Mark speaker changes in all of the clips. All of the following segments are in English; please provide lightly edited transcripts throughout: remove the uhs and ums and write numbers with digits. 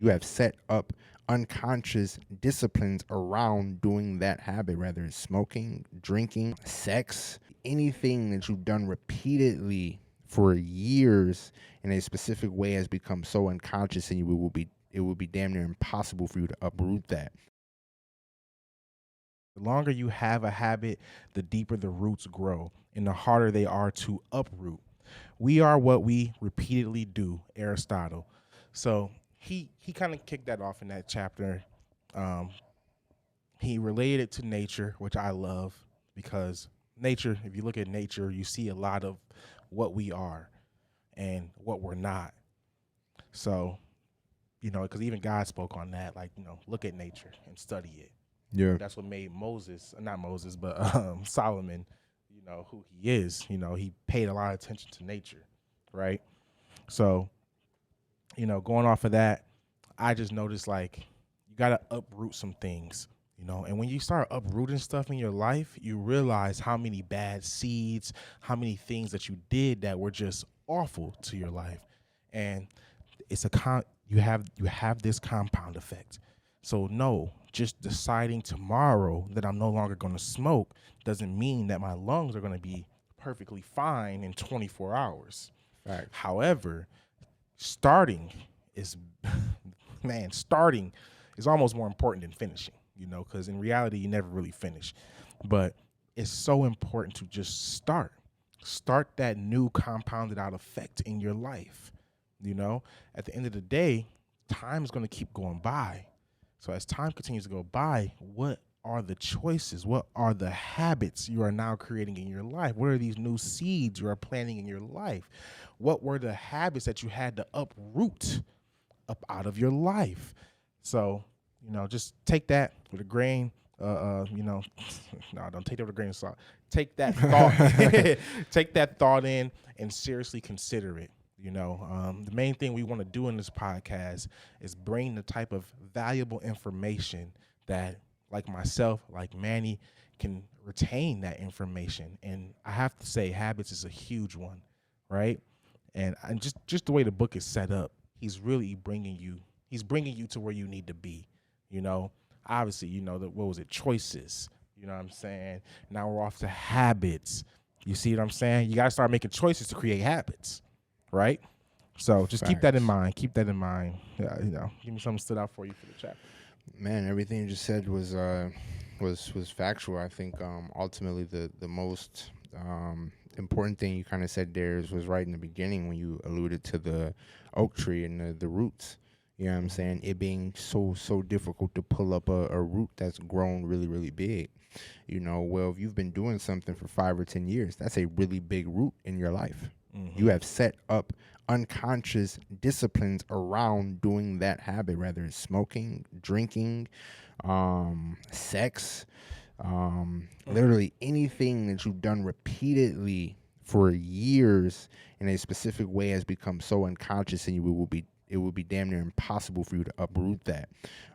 Speaker 1: You have set up unconscious disciplines around doing that habit, whether it's smoking, drinking, sex, anything that you've done repeatedly for years in a specific way has become so unconscious, and it will be damn near impossible for you to uproot that.
Speaker 2: The longer you have a habit, the deeper the roots grow and the harder they are to uproot. We are what we repeatedly do, Aristotle. So he kind of kicked that off in that chapter. Um, he related it to nature, which I love because nature, if you look at nature, you see a lot of what we are and what we're not. So, because even God spoke on that, like, look at nature and study it.
Speaker 1: Yeah.
Speaker 2: That's what made Moses, not Moses, but Solomon, who he is. He paid a lot of attention to nature, right? So, going off of that, I just noticed like you got to uproot some things, and when you start uprooting stuff in your life, you realize how many bad seeds, how many things that you did that were just awful to your life. And it's you have this compound effect. So no, just deciding tomorrow that I'm no longer going to smoke doesn't mean that my lungs are going to be perfectly fine in 24 hours.
Speaker 1: Facts.
Speaker 2: However, starting is starting is almost more important than finishing, because in reality you never really finish. But it's so important to just start that new compounded out effect in your life. At the end of the day, time is going to keep going by. So as time continues to go by, what are the choices? What are the habits you are now creating in your life? What are these new seeds you are planting in your life? What were the habits that you had to uproot up out of your life? So, just take that with a grain. No, don't take that with a grain of salt. Take that thought, take that thought in, and seriously consider it. The main thing we want to do in this podcast is bring the type of valuable information that, like myself, like Manny, can retain that information. And I have to say, habits is a huge one, right? And just the way the book is set up, he's bringing you to where you need to be. You know, Obviously, what was it? Choices. You know what I'm saying? Now we're off to habits. You see what I'm saying? You got to start making choices to create habits, right? So just keep that in
Speaker 1: Facts.
Speaker 2: mind. Keep that in mind. Give me something stood out for you for the chapter.
Speaker 1: Man, everything you just said was factual. I think ultimately the most important thing you kind of said there was right in the beginning when you alluded to the oak tree and the roots. You know what I'm saying? It being so difficult to pull up a root that's grown really really big. Well, if you've been doing something for 5 or 10 years, that's a really big root in your life. You
Speaker 2: Mm-hmm.
Speaker 1: have set up unconscious disciplines around doing that habit, whether it's smoking, drinking, sex, literally anything that you've done repeatedly for years in a specific way has become so unconscious, and it will be damn near impossible for you to uproot that.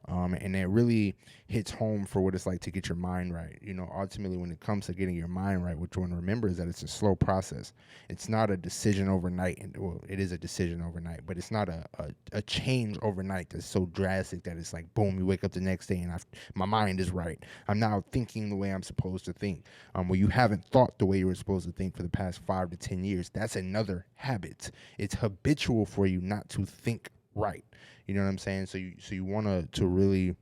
Speaker 1: And it really hits home for what it's like to get your mind right. Ultimately, when it comes to getting your mind right, what you want to remember is that it's a slow process. It's not a decision overnight. And well, it is a decision overnight, but it's not a change overnight that's so drastic that it's like, boom, you wake up the next day and my mind is right. I'm now thinking the way I'm supposed to think. Well, you haven't thought the way you were supposed to think for the past 5 to 10 years. That's another habit. It's habitual for you not to think right. You know what I'm saying? So you want to really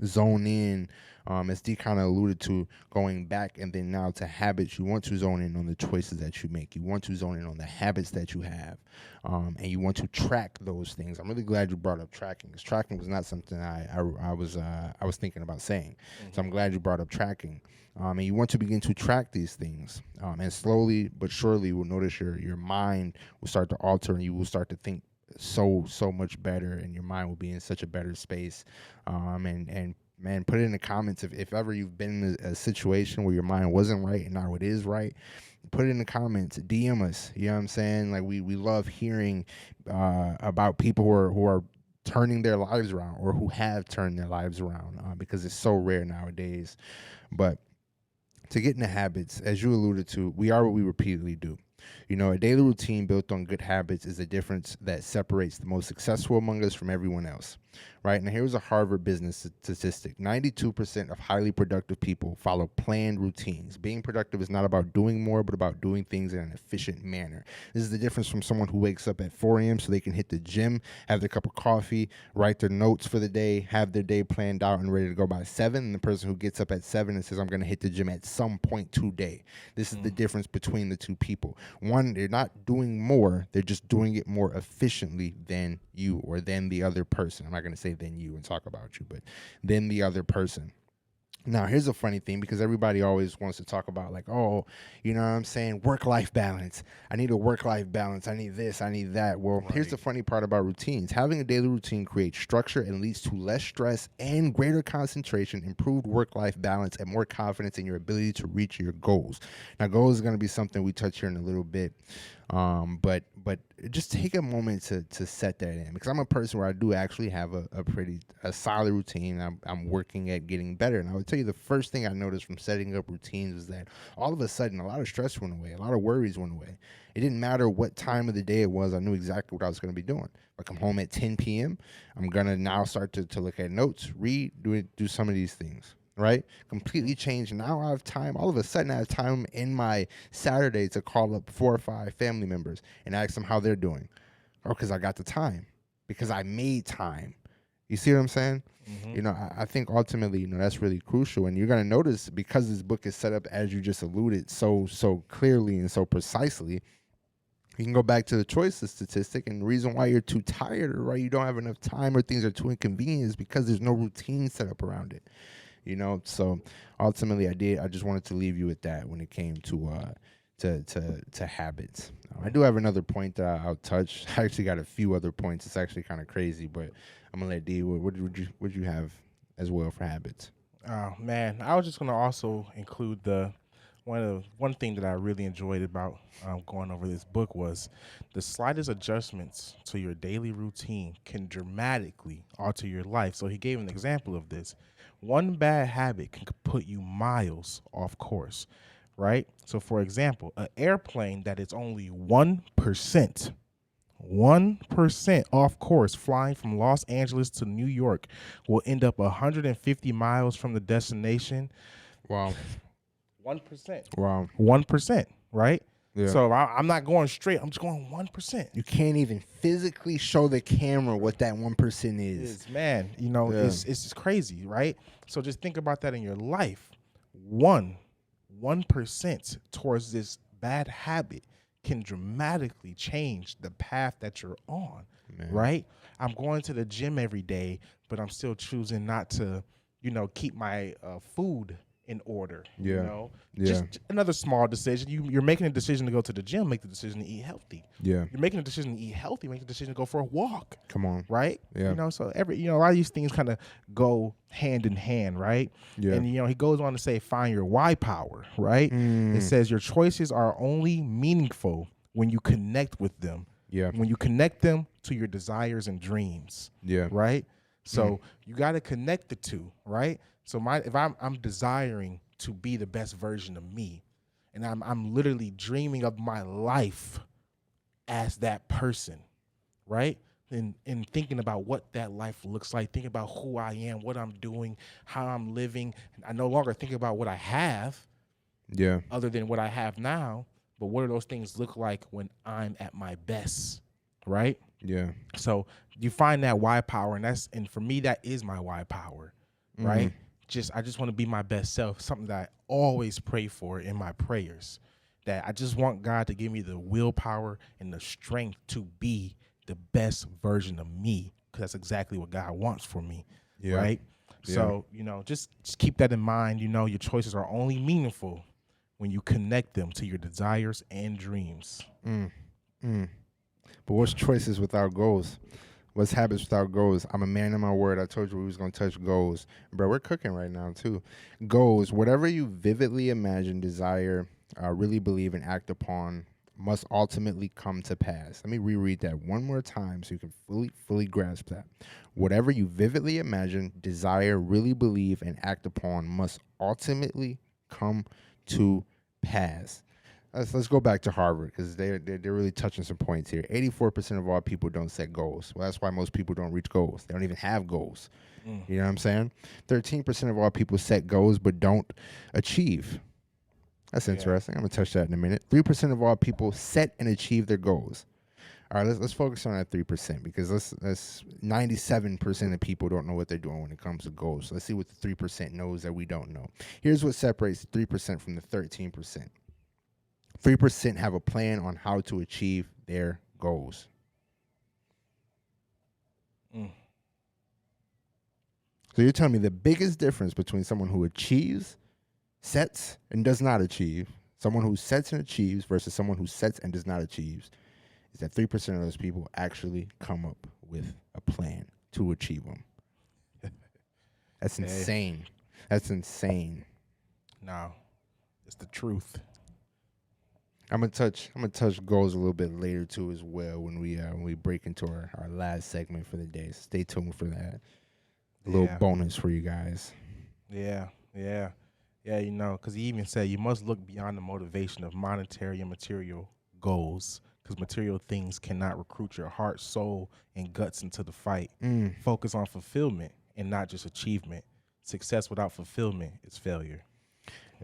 Speaker 1: zone in, as D kind of alluded to, going back and then now to habits. You want to zone in on the choices that you make. You want to zone in on the habits that you have, and you want to track those things. I'm really glad you brought up tracking, because tracking was not something I was thinking about saying. So I'm glad you brought up tracking. And you want to begin to track these things, and slowly but surely you will notice your mind will start to alter, and you will start to think so much better, and your mind will be in such a better space. And man, put it in the comments if ever you've been in a situation where your mind wasn't right and now it is right. Put it in the comments, DM us. You know what I'm saying? Like, we love hearing about people who are turning their lives around, or who have turned their lives around, because it's so rare nowadays. But to get into habits, as you alluded to, we are what we repeatedly do. You know, a daily routine built on good habits is the difference that separates the most successful among us from everyone else. Right? Now, here's a Harvard business statistic: 92% of highly productive people follow planned routines. Being productive is not about doing more, but about doing things in an efficient manner. This is the difference from someone who wakes up at 4 a.m. so they can hit the gym, have their cup of coffee, write their notes for the day, have their day planned out and ready to go by 7, and the person who gets up at 7 and says, I'm going to hit the gym at some point today. This is the difference between the two people. One, they're not doing more, they're just doing it more efficiently than you or than the other person. I'm not going to say than you and talk about you, but than the other person. Now, here's a funny thing, because everybody always wants to talk about, like, oh, you know what I'm saying, work-life balance. I need a work-life balance. I need this. I need that. Well, here's the funny part about routines. Having a daily routine creates structure and leads to less stress and greater concentration, improved work-life balance, and more confidence in your ability to reach your goals. Now, goals is going to be something we touch here in a little bit. But just take a moment to set that in, because I'm a person where I do actually have a pretty solid routine. I'm working at getting better, and I would tell you the first thing I noticed from setting up routines is that all of a sudden a lot of stress went away, a lot of worries went away. It didn't matter what time of the day it was. I knew exactly what I was going to be doing. If I come home at 10 p.m., I'm gonna now start to look at notes, read, do some of these things. Right? Completely changed. Now I have time. All of a sudden, I have time in my Saturday to call up 4 or 5 family members and ask them how they're doing. Or because I got the time. Because I made time. You see what I'm saying? Mm-hmm. You know, I think ultimately, you know, that's really crucial. And you're going to notice, because this book is set up, as you just alluded, so clearly and so precisely, you can go back to the choices statistic, and the reason why you're too tired or why you don't have enough time or things are too inconvenient is because there's no routine set up around it. You know, so ultimately, I just wanted to leave you with that when it came to habits. I do have another point that I'll touch. I actually got a few other points. It's actually kind of crazy, but I'm gonna let D. What would you have as well for habits?
Speaker 2: Oh man, I was just gonna also include one thing that I really enjoyed about going over this book was the slightest adjustments to your daily routine can dramatically alter your life. So he gave an example of this. One bad habit can put you miles off course, right? So for example, an airplane that is only 1% off course flying from Los Angeles to New York will end up 150 miles from the destination.
Speaker 1: Wow.
Speaker 2: 1%.
Speaker 1: Wow.
Speaker 2: 1%, right?
Speaker 1: Yeah.
Speaker 2: So I'm not going straight. I'm just going 1%.
Speaker 1: You can't even physically show the camera what that 1% is.
Speaker 2: Man, you know, it's just crazy, right? So just think about that in your life. 1% towards this bad habit can dramatically change the path that you're on, right? I'm going to the gym every day, but I'm still choosing not to, you know, keep my food in order. You know, just another small decision. You're making a decision to go to the gym. Make the decision to eat healthy. You're making a decision to eat healthy. Make the decision to go for a walk.
Speaker 1: Come on,
Speaker 2: right? You know, so a lot of these things kind of go hand in hand, right? And you know, he goes on to say, find your why power, right? It says your choices are only meaningful when you connect with them. When you connect them to your desires and dreams. Right. So you got to connect the two, right? So if I'm desiring to be the best version of me, and I'm literally dreaming of my life as that person, right? And thinking about what that life looks like, thinking about who I am, what I'm doing, how I'm living. I no longer think about what I have, other than what I have now. But what do those things look like when I'm at my best, right? So you find that why power, and for me, that is my why power, right? I just want to be my best self, something that I always pray for in my prayers, that I just want God to give me the willpower and the strength to be the best version of me, because that's exactly what God wants for me, right? So, you know, just keep that in mind. You know, your choices are only meaningful when you connect them to your desires and dreams.
Speaker 1: But what's choices without goals? What's habits without goals? I'm a man of my word. I told you we was going to touch goals. Bro, we're cooking right now, too. Goals, whatever you vividly imagine, desire, really believe, and act upon must ultimately come to pass. Let me reread that one more time so you can fully grasp that. Whatever you vividly imagine, desire, really believe, and act upon must ultimately come to pass. let's go back to Harvard because they're really touching some points here. 84% of all people don't set goals. Well, that's why most people don't reach goals. They don't even have goals. You know what I'm saying? 13% of all people set goals but don't achieve. That's interesting. I'm gonna touch that in a minute. 3% of all people set and achieve their goals. All right, let's focus on that 3% because let's 97% of people don't know what they're doing when it comes to goals. So let's see what the 3% knows that we don't know. Here's what separates the 3% from the 13%. 3% have a plan on how to achieve their goals. So you're telling me the biggest difference between someone who achieves, sets, and does not achieve, someone who sets and achieves versus someone who sets and does not achieve, is that 3% of those people actually come up with a plan to achieve them. That's insane. That's insane.
Speaker 2: No, it's the truth.
Speaker 1: I'm gonna touch goals a little bit later too as well when we break into our last segment for the day. So stay tuned for that. A little bonus for you guys.
Speaker 2: Yeah. You know, because he even said you must look beyond the motivation of monetary and material goals, because material things cannot recruit your heart, soul, and guts into the fight. Focus on fulfillment and not just achievement. Success without fulfillment is failure.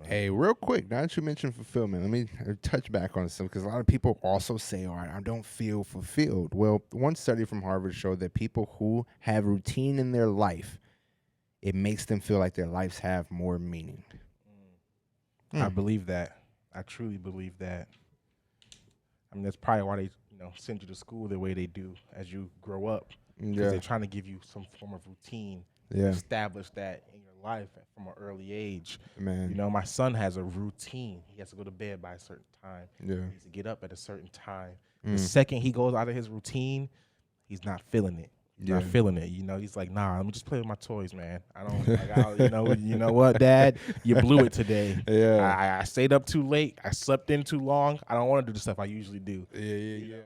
Speaker 1: Hey, real quick, now that you mentioned fulfillment, let me touch back on some because a lot of people also say, all right, I don't feel fulfilled. Well, one study from Harvard showed that people who have routine in their life, it makes them feel like their lives have more meaning.
Speaker 2: I believe that. I truly believe that. I mean, that's probably why they, send you to school the way they do as you grow up. Because they're trying to give you some form of routine. Establish that in your life from an early age.
Speaker 1: Man.
Speaker 2: My son has a routine. He has to go to bed by a certain time.
Speaker 1: Yeah.
Speaker 2: He needs to get up at a certain time. The second he goes out of his routine, he's not feeling it. Not feeling it. He's like, nah, let me just play with my toys, man. I don't, you know what, Dad? You blew it today. I stayed up too late. I slept in too long. I don't want to do the stuff I usually do.
Speaker 1: Yeah.